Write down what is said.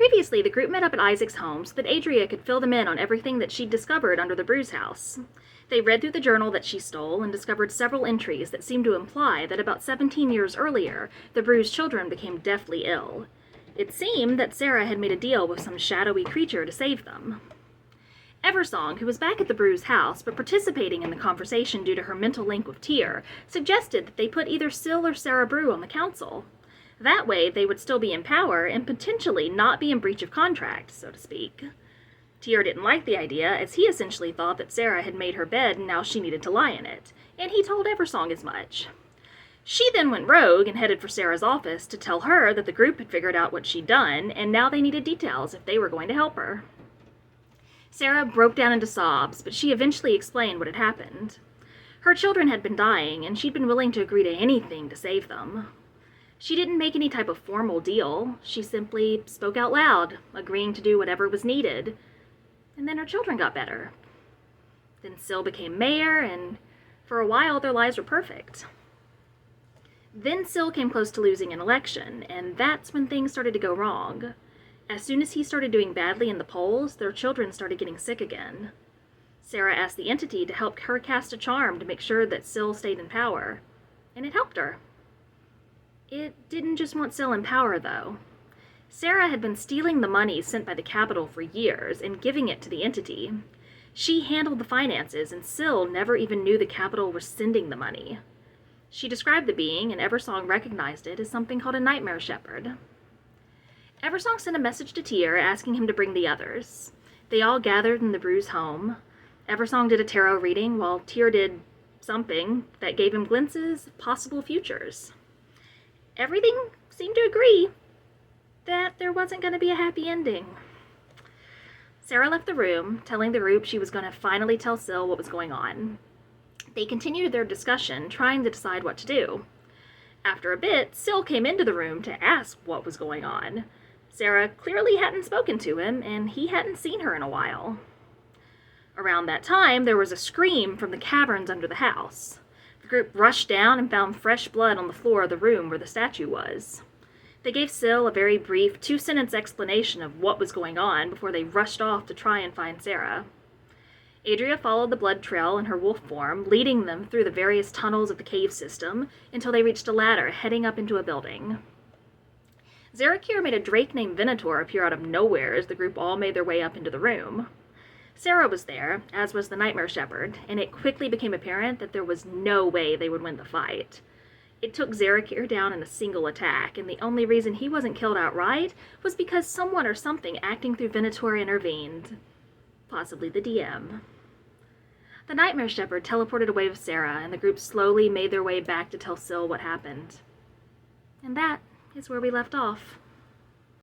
Previously, the group met up at Isaac's home so that Adria could fill them in on everything that she'd discovered under the Bruise house. They read through the journal that she stole and discovered several entries that seemed to imply that about 17 years earlier, the Bruise children became deathly ill. It seemed that Sarah had made a deal with some shadowy creature to save them. Eversong, who was back at the Bruise house but participating in the conversation due to her mental link with Tyr, suggested that they put either Syl or Sarah Brew on the council. That way, they would still be in power and potentially not be in breach of contract, so to speak. Tyr didn't like the idea, as he essentially thought that Sarah had made her bed and now she needed to lie in it, and he told Eversong as much. She then went rogue and headed for Sarah's office to tell her that the group had figured out what she'd done, and now they needed details if they were going to help her. Sarah broke down into sobs, but she eventually explained what had happened. Her children had been dying, and she'd been willing to agree to anything to save them. She didn't make any type of formal deal. She simply spoke out loud, agreeing to do whatever was needed. And then her children got better. Then Syl became mayor, and for a while their lives were perfect. Then Syl came close to losing an election, and that's when things started to go wrong. As soon as he started doing badly in the polls, their children started getting sick again. Sarah asked the entity to help her cast a charm to make sure that Syl stayed in power, and it helped her. It didn't just want Syl in power, though. Sarah had been stealing the money sent by the capital for years and giving it to the entity. She handled the finances, and Syl never even knew the capital was sending the money. She described the being, and Eversong recognized it as something called a Nightmare Shepherd. Eversong sent a message to Tyr asking him to bring the others. They all gathered in the Bruise home. Eversong did a tarot reading, while Tyr did something that gave him glimpses of possible futures. Everything seemed to agree that there wasn't going to be a happy ending. Sarah left the room, telling the group she was going to finally tell Syl what was going on. They continued their discussion, trying to decide what to do. After a bit, Syl came into the room to ask what was going on. Sarah clearly hadn't spoken to him, and he hadn't seen her in a while. Around that time, there was a scream from the caverns under the house. The group rushed down and found fresh blood on the floor of the room where the statue was. They gave Syl a very brief 2-sentence explanation of what was going on before they rushed off to try and find Sarah. Adria followed the blood trail in her wolf form, leading them through the various tunnels of the cave system until they reached a ladder heading up into a building. Zarakir made a drake named Venator appear out of nowhere as the group all made their way up into the room. Sarah was there, as was the Nightmare Shepherd, and it quickly became apparent that there was no way they would win the fight. It took Zarakir down in a single attack, and the only reason he wasn't killed outright was because someone or something acting through Venator intervened. Possibly the DM. The Nightmare Shepherd teleported away with Sarah, and the group slowly made their way back to tell Syl what happened. And that is where we left off.